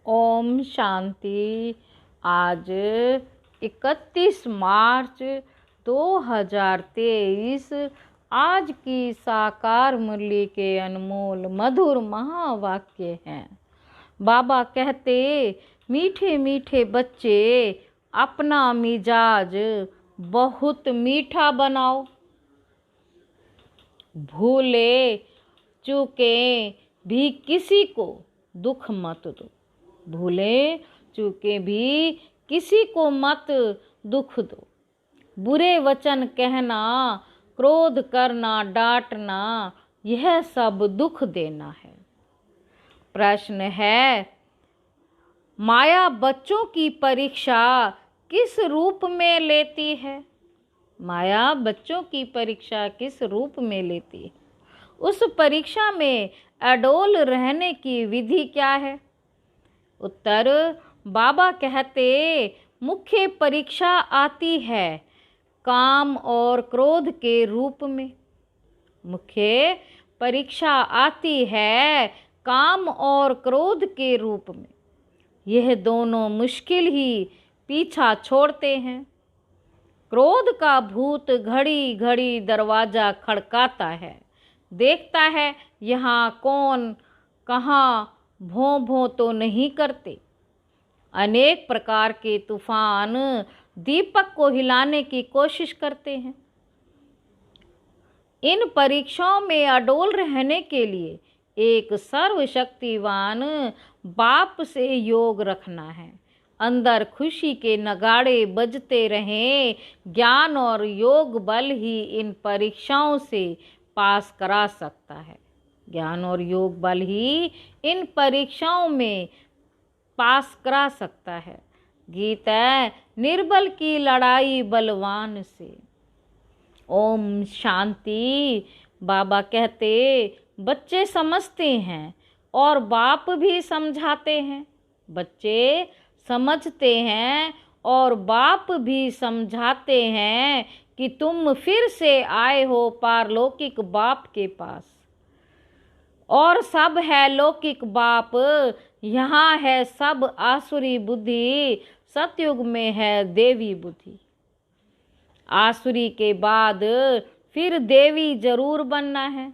ओम शांति। आज 31 मार्च 2023 आज की साकार मुरली के अनमोल मधुर महावाक्य हैं। बाबा कहते, मीठे मीठे बच्चे अपना मिजाज बहुत मीठा बनाओ, भूले चूके भी किसी को दुख मत दो। भूले चूके भी किसी को मत दुख दो। बुरे वचन कहना, क्रोध करना, डांटना, यह सब दुख देना है। प्रश्न है, माया बच्चों की परीक्षा किस रूप में लेती है? माया बच्चों की परीक्षा किस रूप में लेती है? उस परीक्षा में अडोल रहने की विधि क्या है? उत्तर, बाबा कहते, मुख्य परीक्षा आती है काम और क्रोध के रूप में। मुख्य परीक्षा आती है काम और क्रोध के रूप में। यह दोनों मुश्किल ही पीछा छोड़ते हैं। क्रोध का भूत घड़ी घड़ी दरवाजा खड़काता है, देखता है यहाँ कौन कहाँ भों भों तो नहीं करते। अनेक प्रकार के तूफान दीपक को हिलाने की कोशिश करते हैं। इन परीक्षाओं में अडोल रहने के लिए एक सर्वशक्तिवान बाप से योग रखना है। अंदर खुशी के नगाड़े बजते रहें। ज्ञान और योग बल ही इन परीक्षाओं से पास करा सकता है। ज्ञान और योग बल ही इन परीक्षाओं में पास करा सकता है। गीता, निर्बल की लड़ाई बलवान से। ओम शांति। बाबा कहते, बच्चे समझते हैं और बाप भी समझाते हैं। बच्चे समझते हैं और बाप भी समझाते हैं कि तुम फिर से आए हो पारलौकिक बाप के पास, और सब है लौकिक बाप। यहाँ है सब आसुरी बुद्धि, सतयुग में है देवी बुद्धि। आसुरी के बाद फिर देवी जरूर बनना है।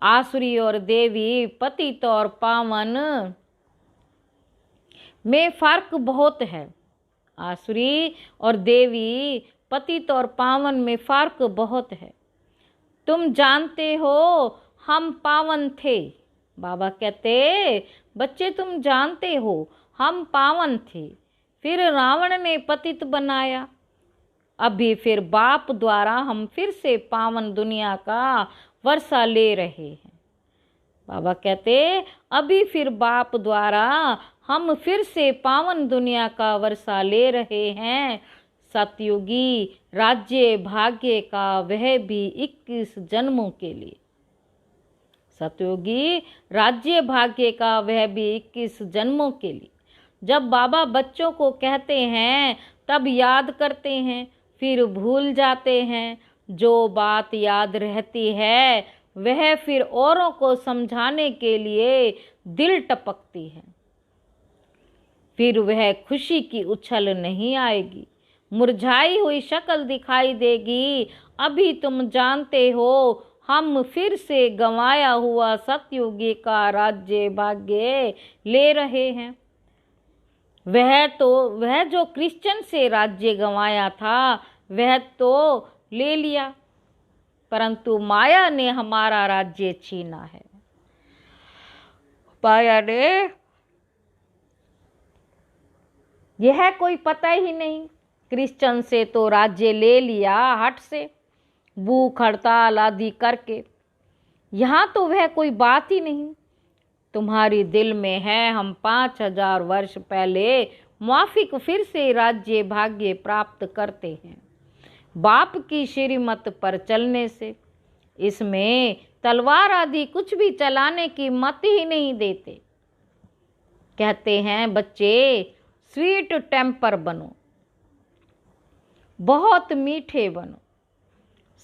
आसुरी और देवी, पतित और पावन में फर्क बहुत है। आसुरी और देवी, पतित और पावन में फर्क बहुत है। तुम जानते हो हम पावन थे। बाबा कहते, बच्चे तुम जानते हो हम पावन थे, फिर रावण ने पतित बनाया। अभी फिर बाप द्वारा हम फिर से पावन दुनिया का वर्षा ले रहे हैं। बाबा कहते, अभी फिर बाप द्वारा हम फिर से पावन दुनिया का वर्षा ले रहे हैं। सतयुगी राज्य भाग्य का वह भी 21 जन्मों के लिए। सतयुगी राज्य भाग्य का वह भी 21 जन्मों के लिए। जब बाबा बच्चों को कहते हैं तब याद करते हैं, फिर भूल जाते हैं। जो बात याद रहती है वह फिर औरों को समझाने के लिए दिल टपकती है। फिर वह खुशी की उछल नहीं आएगी, मुरझाई हुई शक्ल दिखाई देगी। अभी तुम जानते हो हम फिर से गंवाया हुआ सतयुगी का राज्य भाग्य ले रहे हैं। वह जो क्रिश्चियन से राज्य गंवाया था वह तो ले लिया, परंतु माया ने हमारा राज्य छीना है। माया ने यह कोई पता ही नहीं। क्रिश्चियन से तो राज्य ले लिया हट से, भूख हड़ताल आदि करके। यहाँ तो वह कोई बात ही नहीं। तुम्हारी दिल में है हम 5000 वर्ष पहले माफिक फिर से राज्य भाग्य प्राप्त करते हैं, बाप की श्रीमत पर चलने से। इसमें तलवार आदि कुछ भी चलाने की मत ही नहीं देते। कहते हैं बच्चे स्वीट टेम्पर बनो, बहुत मीठे बनो।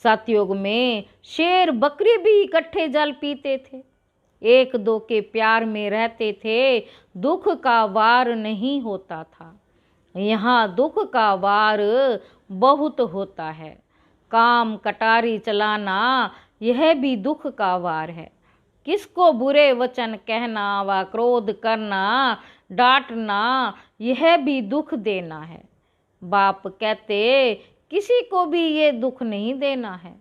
सतयुग में शेर बकरी भी इकट्ठे जल पीते थे। एक दो के प्यार में रहते थे, दुख का वार नहीं होता था। यहाँ दुख का वार बहुत होता है। काम कटारी चलाना यह भी दुख का वार है। किसको बुरे वचन कहना व क्रोध करना, डांटना, यह भी दुख देना है। बाप कहते किसी को भी ये दुख नहीं देना है।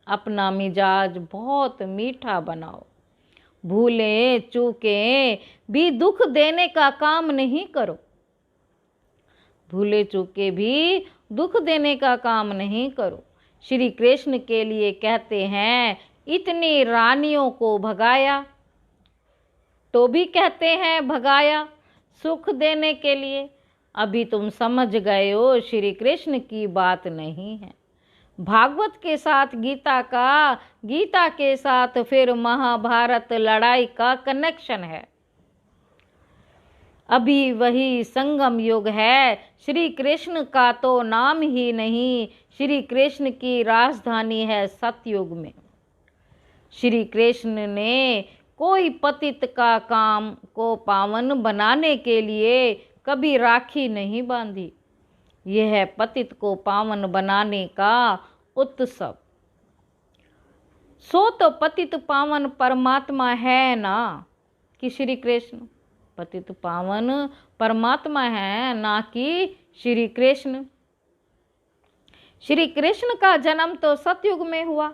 अपना मिजाज बहुत मीठा बनाओ। भूले चूके भी दुख देने का काम नहीं करो। भूले चूके भी दुख देने का काम नहीं करो। श्री कृष्ण के लिए कहते हैं इतनी रानियों को भगाया, तो भी कहते हैं भगाया सुख देने के लिए। अभी तुम समझ गए हो श्री कृष्ण की बात नहीं है। भागवत के साथ गीता का, गीता के साथ फिर महाभारत लड़ाई का कनेक्शन है। अभी वही संगम युग है। श्री कृष्ण का तो नाम ही नहीं, श्री कृष्ण की राजधानी है सतयुग में। श्री कृष्ण ने कोई पतित का काम को पावन बनाने के लिए कभी राखी नहीं बांधी। यह है पतित को पावन बनाने का उत्सव। सो तो पतित पावन परमात्मा है ना कि श्री कृष्ण। पतित पावन परमात्मा है ना कि श्री कृष्ण। श्री कृष्ण का जन्म तो सतयुग में हुआ।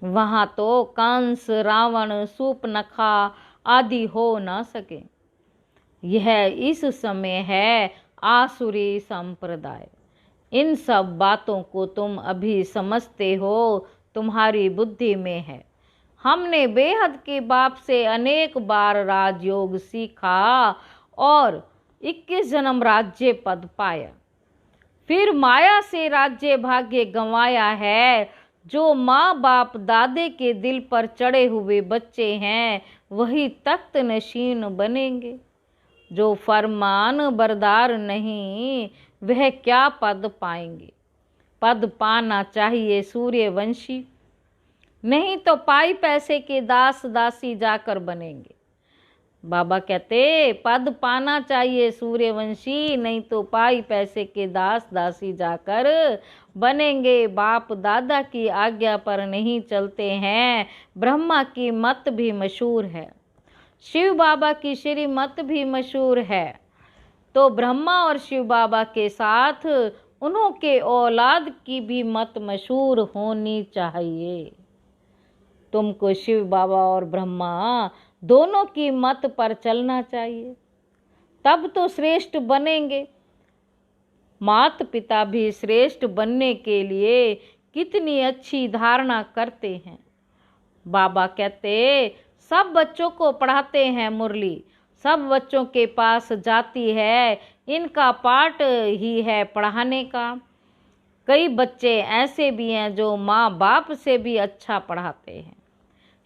वहां तो कंस, रावण, सूर्पनखा आदि हो ना सके। यह इस समय है आसुरी संप्रदाय। इन सब बातों को तुम अभी समझते हो, तुम्हारी बुद्धि में है। हमने बेहद के बाप से अनेक बार राजयोग सीखा और 21 जन्म राज्य पद पाया। फिर माया से राज्य भाग्य गंवाया है। जो माँ बाप दादे के दिल पर चढ़े हुए बच्चे हैं वही तख्त नशीन बनेंगे। जो फरमान बरदार नहीं वह क्या पद पाएंगे। पद पाना चाहिए सूर्यवंशी, नहीं तो पाई पैसे के दास दासी जाकर बनेंगे। बाबा कहते पद पाना चाहिए सूर्यवंशी, नहीं तो पाई पैसे के दास दासी जाकर बनेंगे। बाप दादा की आज्ञा पर नहीं चलते हैं। ब्रह्मा की मत भी मशहूर है, शिव बाबा की श्रीमत भी मशहूर है। तो ब्रह्मा और शिव बाबा के साथ उन्हों के औलाद की भी मत मशहूर होनी चाहिए। तुमको शिव बाबा और ब्रह्मा दोनों की मत पर चलना चाहिए, तब तो श्रेष्ठ बनेंगे। माता पिता भी श्रेष्ठ बनने के लिए कितनी अच्छी धारणा करते हैं। बाबा कहते सब बच्चों को पढ़ाते हैं मुरली, सब बच्चों के पास जाती है, इनका पाठ ही है पढ़ाने का। कई बच्चे ऐसे भी हैं जो माँ बाप से भी अच्छा पढ़ाते हैं।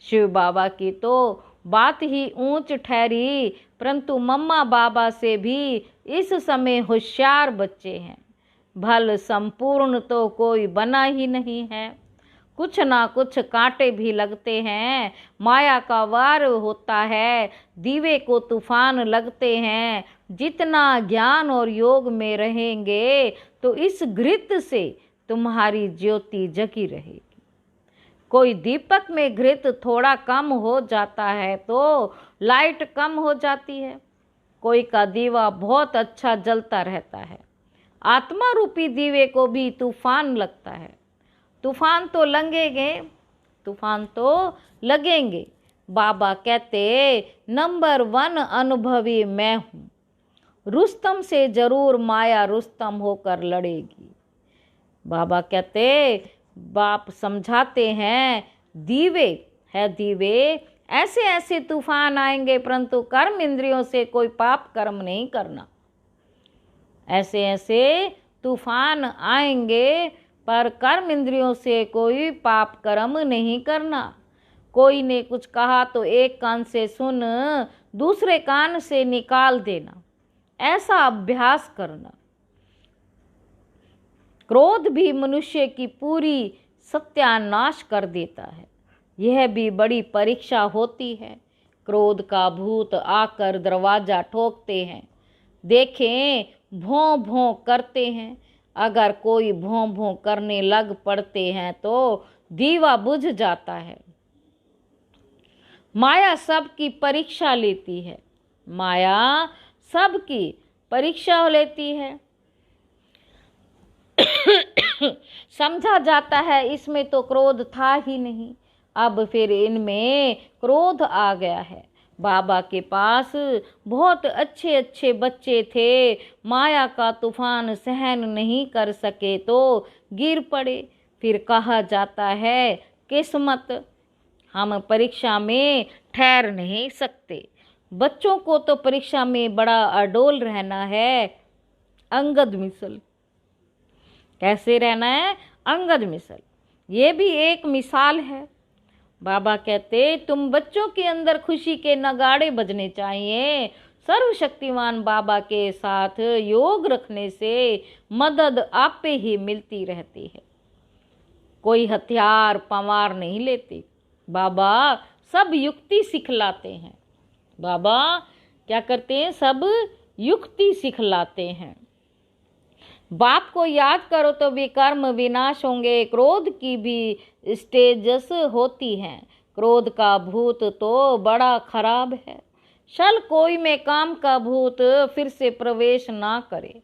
शिव बाबा की तो बात ही ऊंच ठहरी, परंतु मम्मा बाबा से भी इस समय होशियार बच्चे हैं। भल संपूर्ण तो कोई बना ही नहीं है। कुछ ना कुछ कांटे भी लगते हैं। माया का वार होता है, दीवे को तूफान लगते हैं। जितना ज्ञान और योग में रहेंगे तो इस घृत से तुम्हारी ज्योति जगी रहेगी। कोई दीपक में घृत थोड़ा कम हो जाता है तो लाइट कम हो जाती है। कोई का दीवा बहुत अच्छा जलता रहता है। आत्मा रूपी दीवे को भी तूफान लगता है। तूफान तो लगेंगे, तूफान तो लगेंगे। बाबा कहते नंबर 1 अनुभवी मैं हूँ। रुस्तम से जरूर माया रुस्तम होकर लड़ेगी। बाबा कहते बाप समझाते हैं दीवे है दीवे, ऐसे ऐसे तूफान आएंगे, परंतु कर्म इंद्रियों से कोई पाप कर्म नहीं करना। ऐसे ऐसे तूफान आएंगे पर कर्म इंद्रियों से कोई पाप कर्म नहीं करना। कोई ने कुछ कहा तो एक कान से सुन, दूसरे कान से निकाल देना, ऐसा अभ्यास करना। क्रोध भी मनुष्य की पूरी सत्यानाश कर देता है। यह भी बड़ी परीक्षा होती है। क्रोध का भूत आकर दरवाजा ठोकते हैं, देखें भों भों करते हैं। अगर कोई भों भों करने लग पड़ते हैं तो दीवा बुझ जाता है। माया सबकी परीक्षा लेती है, माया सबकी परीक्षा लेती है। समझा जाता है इसमें तो क्रोध था ही नहीं, अब फिर इनमें क्रोध आ गया है। बाबा के पास बहुत अच्छे अच्छे बच्चे थे, माया का तूफान सहन नहीं कर सके तो गिर पड़े। फिर कहा जाता है किस्मत, हम परीक्षा में ठहर नहीं सकते। बच्चों को तो परीक्षा में बड़ा अडोल रहना है। अंगद मिसल, कैसे रहना है? अंगद मिसल, ये भी एक मिसाल है। बाबा कहते तुम बच्चों के अंदर खुशी के नगाड़े बजने चाहिए। सर्वशक्तिमान बाबा के साथ योग रखने से मदद आपे ही मिलती रहती है। कोई हथियार पवार नहीं लेते, बाबा सब युक्ति सिखलाते हैं। बाबा क्या करते हैं? सब युक्ति सिखलाते हैं। बाप को याद करो तो विकर्म विनाश होंगे। क्रोध की भी स्टेजस होती हैं। क्रोध का भूत तो बड़ा खराब है। शल कोई में काम का भूत फिर से प्रवेश ना करे,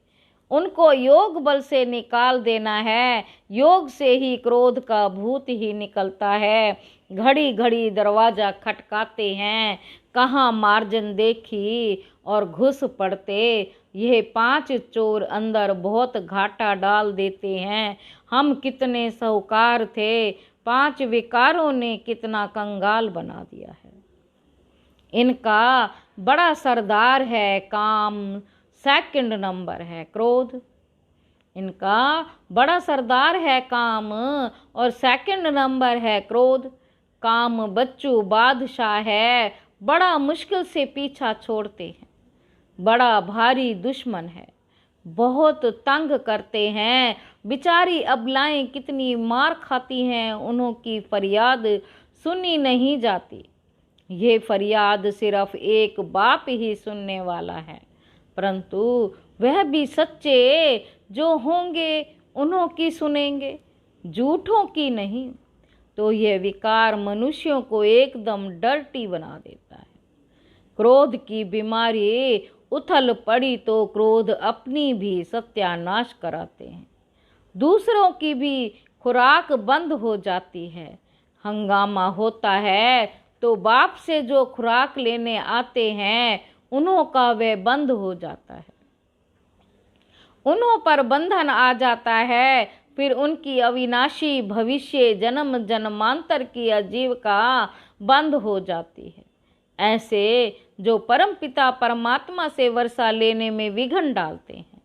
उनको योग बल से निकाल देना है। योग से ही क्रोध का भूत ही निकलता है। घड़ी घड़ी दरवाजा खटकाते हैं, कहाँ मार्जन देखी और घुस पड़ते। यह 5 चोर अंदर बहुत घाटा डाल देते हैं। हम कितने साहूकार थे, 5 विकारों ने कितना कंगाल बना दिया है। इनका बड़ा सरदार है काम, सेकंड नंबर है क्रोध। इनका बड़ा सरदार है काम और सेकंड नंबर है क्रोध। काम बच्चू बादशाह है, बड़ा मुश्किल से पीछा छोड़ते हैं। बड़ा भारी दुश्मन है, बहुत तंग करते हैं। बेचारी अबलाएं कितनी मार खाती हैं, उन्हों की फरियाद सुनी नहीं जाती। ये फरियाद सिर्फ एक बाप ही सुनने वाला है, परंतु वह भी सच्चे जो होंगे उन्हों की सुनेंगे, झूठों की नहीं। तो यह विकार मनुष्यों को एकदम डर्टी बना देता है। क्रोध की बीमारी उथल पड़ी तो क्रोध अपनी भी सत्यानाश कराते हैं, दूसरों की भी खुराक बंद हो जाती है। हंगामा होता है तो बाप से जो खुराक लेने आते हैं उन्हों का वह बंद हो जाता है, उन्हों पर बंधन आ जाता है। फिर उनकी अविनाशी भविष्य जन्म जन्मांतर की आजीविका बंद हो जाती है। ऐसे जो परम पिता परमात्मा से वर्षा लेने में विघ्न डालते हैं,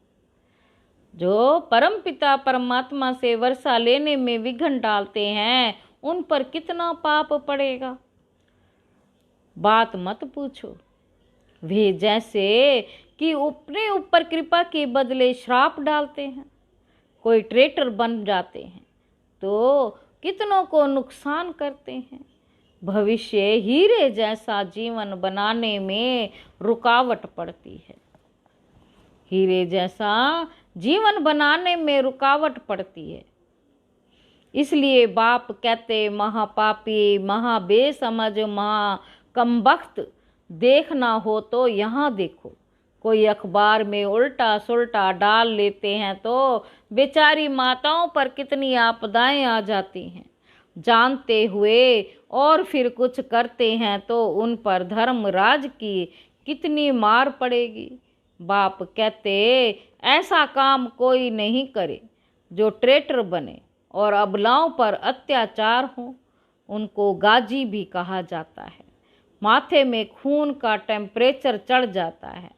जो परम पिता परमात्मा से वर्षा लेने में विघ्न डालते हैं, उन पर कितना पाप पड़ेगा, बात मत पूछो। वे जैसे कि अपने ऊपर कृपा के बदले श्राप डालते हैं। कोई ट्रेटर बन जाते हैं तो कितनों को नुकसान करते हैं। भविष्य हीरे जैसा जीवन बनाने में रुकावट पड़ती है। हीरे जैसा जीवन बनाने में रुकावट पड़ती है। इसलिए बाप कहते महापापी, महाबेसमझ, महाकमबख्त देखना हो तो यहाँ देखो। कोई अखबार में उल्टा सुल्टा डाल लेते हैं तो बेचारी माताओं पर कितनी आपदाएं आ जाती हैं, जानते हुए और फिर कुछ करते हैं तो उन पर धर्मराज की कितनी मार पड़ेगी। बाप कहते ऐसा काम कोई नहीं करे जो ट्रेटर बने और अबलाओं पर अत्याचार हो। उनको गाजी भी कहा जाता है। माथे में खून का टेम्परेचर चढ़ जाता है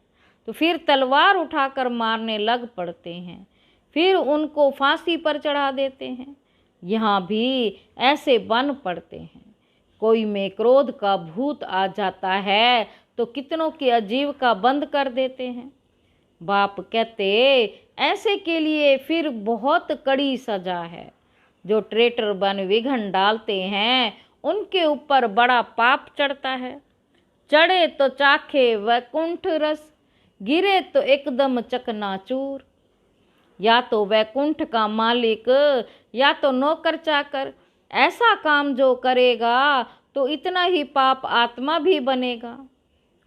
तो फिर तलवार उठाकर मारने लग पड़ते हैं, फिर उनको फांसी पर चढ़ा देते हैं। यहाँ भी ऐसे बन पड़ते हैं। कोई में क्रोध का भूत आ जाता है तो कितनों की आजीविका बंद कर देते हैं। बाप कहते ऐसे के लिए फिर बहुत कड़ी सजा है। जो ट्रेटर बन विघ्न डालते हैं उनके ऊपर बड़ा पाप चढ़ता है। चढ़े तो चाखे वैकुंठ रस, गिरे तो एकदम चकनाचूर। या तो वैकुंठ का मालिक या तो नौकर चाकर, ऐसा काम जो करेगा तो इतना ही पाप आत्मा भी बनेगा,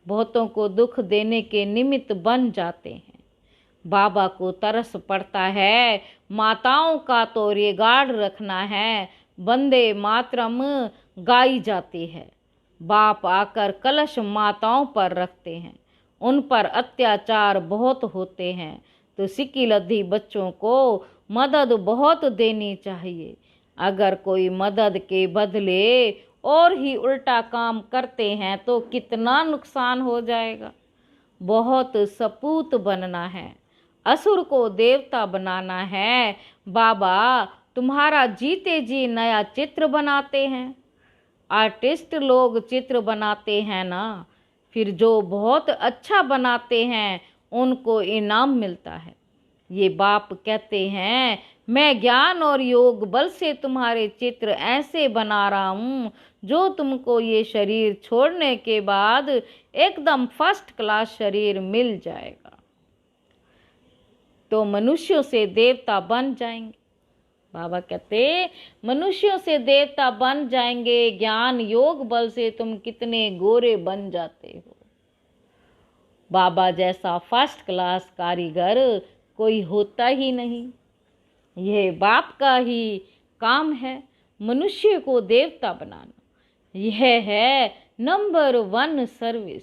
बहुतों को दुख देने के निमित्त बन जाते हैं। बाबा को तरस पड़ता है, माताओं का तो रिगार्ड रखना है, वंदे मातरम गाई जाती है। बाप आकर कलश माताओं पर रखते हैं, उन पर अत्याचार बहुत होते हैं, तो सिक्की लद्दी बच्चों को मदद बहुत देनी चाहिए। अगर कोई मदद के बदले और ही उल्टा काम करते हैं तो कितना नुकसान हो जाएगा। बहुत सपूत बनना है, असुर को देवता बनाना है। बाबा तुम्हारा जीते जी नया चित्र बनाते हैं। आर्टिस्ट लोग चित्र बनाते हैं ना, फिर जो बहुत अच्छा बनाते हैं उनको इनाम मिलता है। ये बाप कहते हैं मैं ज्ञान और योग बल से तुम्हारे चित्र ऐसे बना रहा हूँ जो तुमको ये शरीर छोड़ने के बाद एकदम फर्स्ट क्लास शरीर मिल जाएगा, तो मनुष्यों से देवता बन जाएंगे। बाबा कहते मनुष्यों से देवता बन जाएंगे, ज्ञान योग बल से तुम कितने गोरे बन जाते हो। बाबा जैसा फर्स्ट क्लास कारीगर कोई होता ही नहीं। यह बाप का ही काम है, मनुष्य को देवता बनाना। यह है नंबर 1 सर्विस,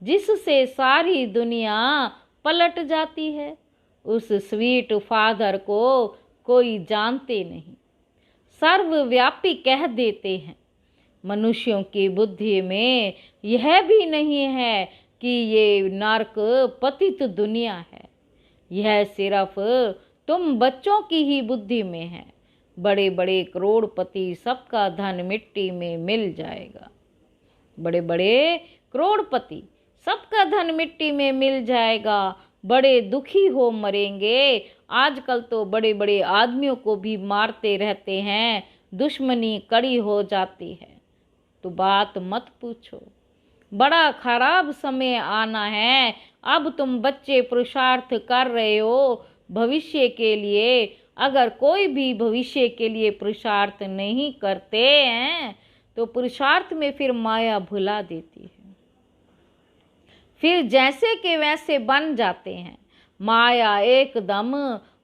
जिससे सारी दुनिया पलट जाती है। उस स्वीट फादर को कोई जानते नहीं, सर्वव्यापी कह देते हैं। मनुष्यों की बुद्धि में यह भी नहीं है कि ये नरक पतित दुनिया है। यह सिर्फ तुम बच्चों की ही बुद्धि में है। बड़े बड़े करोड़पति सबका धन मिट्टी में मिल जाएगा। बड़े बड़े करोड़पति सबका धन मिट्टी में मिल जाएगा, बड़े दुखी हो मरेंगे। आजकल तो बड़े बड़े आदमियों को भी मारते रहते हैं, दुश्मनी कड़ी हो जाती है। तो बात मत पूछो, बड़ा खराब समय आना है। अब तुम बच्चे पुरुषार्थ कर रहे हो भविष्य के लिए। अगर कोई भी भविष्य के लिए पुरुषार्थ नहीं करते हैं तो पुरुषार्थ में फिर माया भुला देती है, फिर जैसे के वैसे बन जाते हैं। माया एकदम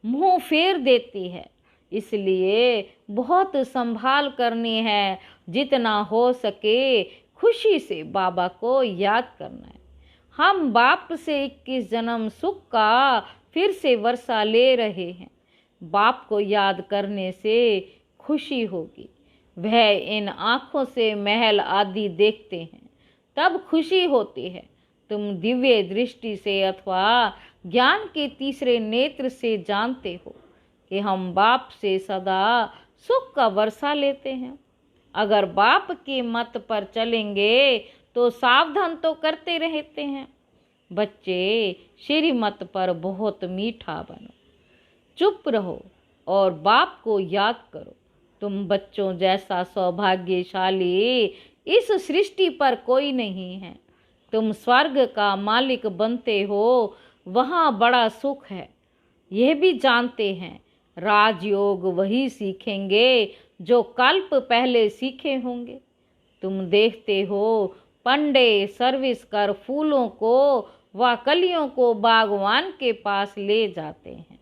मुंह फेर देती है, इसलिए बहुत संभाल करनी है। जितना हो सके खुशी से बाबा को याद करना है। हम बाप से 21 जन्म सुख का फिर से वर्षा ले रहे हैं। बाप को याद करने से खुशी होगी। वह इन आँखों से महल आदि देखते हैं, तब खुशी होती है। तुम दिव्य दृष्टि से अथवा ज्ञान के तीसरे नेत्र से जानते हो कि हम बाप से सदा सुख का वर्षा लेते हैं। अगर बाप के मत पर चलेंगे तो सावधान तो करते रहते हैं। बच्चे श्रीमत पर बहुत मीठा बनो, चुप रहो और बाप को याद करो। तुम बच्चों जैसा सौभाग्यशाली इस सृष्टि पर कोई नहीं है। तुम स्वर्ग का मालिक बनते हो, वहाँ बड़ा सुख है। यह भी जानते हैं राजयोग वही सीखेंगे जो कल्प पहले सीखे होंगे। तुम देखते हो पंडे सर्विस कर फूलों को व कलियों को बागवान के पास ले जाते हैं।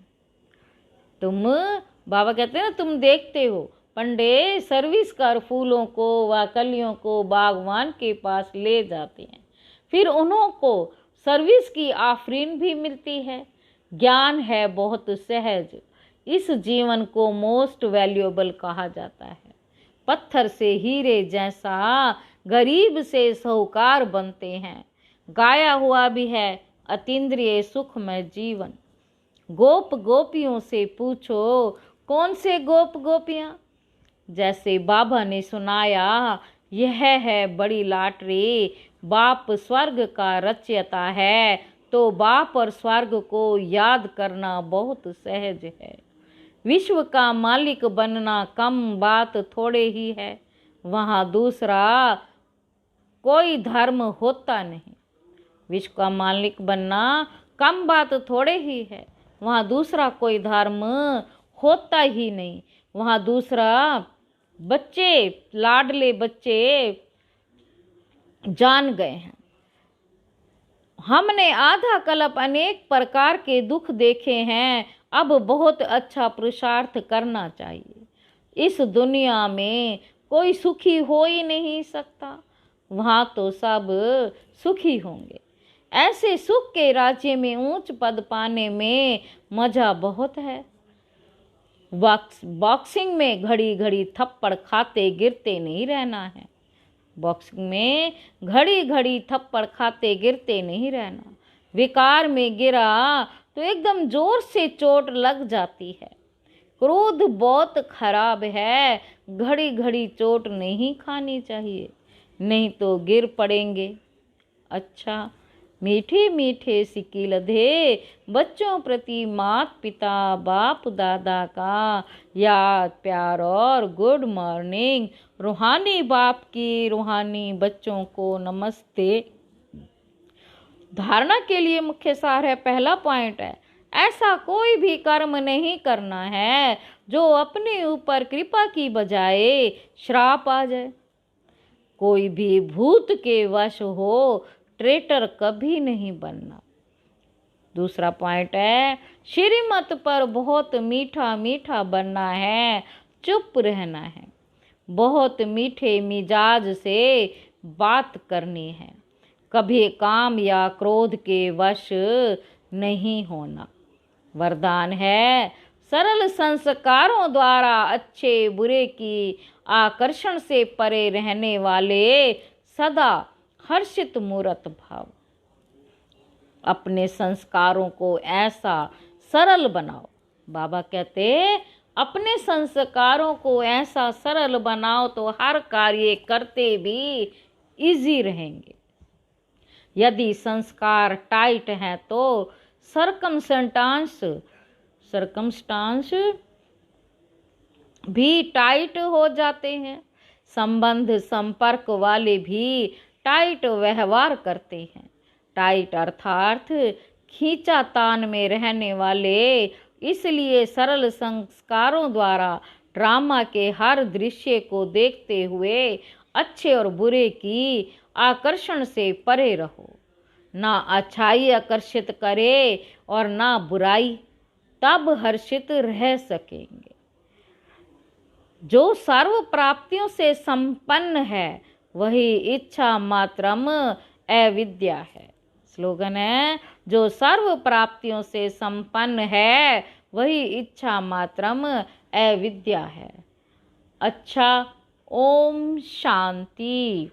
तुम बाबा कहते हैं ना, तुम देखते हो पंडे सर्विस कर फूलों को व कलियों को बागवान के पास ले जाते हैं, फिर उन्हों को सर्विस की आफरीन भी मिलती है। ज्ञान है बहुत सहज, इस जीवन को मोस्ट वैल्यूएबल कहा जाता है। पत्थर से हीरे जैसा गरीब से साहूकार बनते हैं। गाया हुआ भी है अतीन्द्रिय सुख में जीवन। गोप गोपियों से पूछो कौन से गोप गोपियाँ। जैसे बाबा ने सुनाया, यह है बड़ी लॉटरी। बाप स्वर्ग का रचयिता है, तो बाप और स्वर्ग को याद करना बहुत सहज है। विश्व का मालिक बनना कम बात थोड़े ही है। वहाँ दूसरा कोई धर्म होता नहीं। विश्व का मालिक बनना कम बात थोड़े ही है, वहाँ दूसरा कोई धर्म होता ही नहीं। वहाँ दूसरा बच्चे, लाडले बच्चे जान गए हैं। हमने आधा कल्प अनेक प्रकार के दुख देखे हैं, अब बहुत अच्छा पुरुषार्थ करना चाहिए। इस दुनिया में कोई सुखी हो ही नहीं सकता, वहाँ तो सब सुखी होंगे। ऐसे सुख के राज्य में ऊंच पद पाने में मजा बहुत है। बॉक्सिंग में घड़ी घड़ी थप्पड़ खाते गिरते नहीं रहना है। बॉक्सिंग में घड़ी घड़ी थप्पड़ खाते गिरते नहीं रहना। विकार में गिरा तो एकदम जोर से चोट लग जाती है। क्रोध बहुत खराब है, घड़ी घड़ी चोट नहीं खानी चाहिए, नहीं तो गिर पड़ेंगे। अच्छा, मीठे मीठे सिक्के लधे बच्चों प्रति माता पिता बाप दादा का याद प्यार और गुड मॉर्निंग। रूहानी बाप की रूहानी बच्चों को नमस्ते। धारणा के लिए मुख्य सार है, पहला पॉइंट है, ऐसा कोई भी कर्म नहीं करना है जो अपने ऊपर कृपा की बजाय श्राप आ जाए। कोई भी भूत के वश हो, ट्रेटर कभी नहीं बनना। दूसरा पॉइंट है, श्रीमत पर बहुत मीठा मीठा बनना है, चुप रहना है, बहुत मीठे मिजाज से बात करनी है, कभी काम या क्रोध के वश नहीं होना। वरदान है, सरल संस्कारों द्वारा अच्छे बुरे की आकर्षण से परे रहने वाले सदा हर्षित मूर्त भाव। अपने संस्कारों को ऐसा सरल बनाओ। बाबा कहते अपने संस्कारों को ऐसा सरल बनाओ तो हर कार्य करते भी इजी रहेंगे। यदि संस्कार टाइट हैं तो सरकमस्टांस भी टाइट हो जाते हैं। संबंध संपर्क वाले भी टाइट व्यवहार करते हैं। टाइट अर्थात खींचातान में रहने वाले। इसलिए सरल संस्कारों द्वारा ड्रामा के हर दृश्य को देखते हुए अच्छे और बुरे की आकर्षण से परे रहो। ना अच्छाई आकर्षित करे और ना बुराई, तब हर्षित रह सकेंगे। जो सर्व प्राप्तियों से संपन्न है वही इच्छा मात्रम अविद्या है। स्लोगन है, जो सर्व प्राप्तियों से संपन्न है वही इच्छा मात्रम अविद्या है। अच्छा, ओम शांति।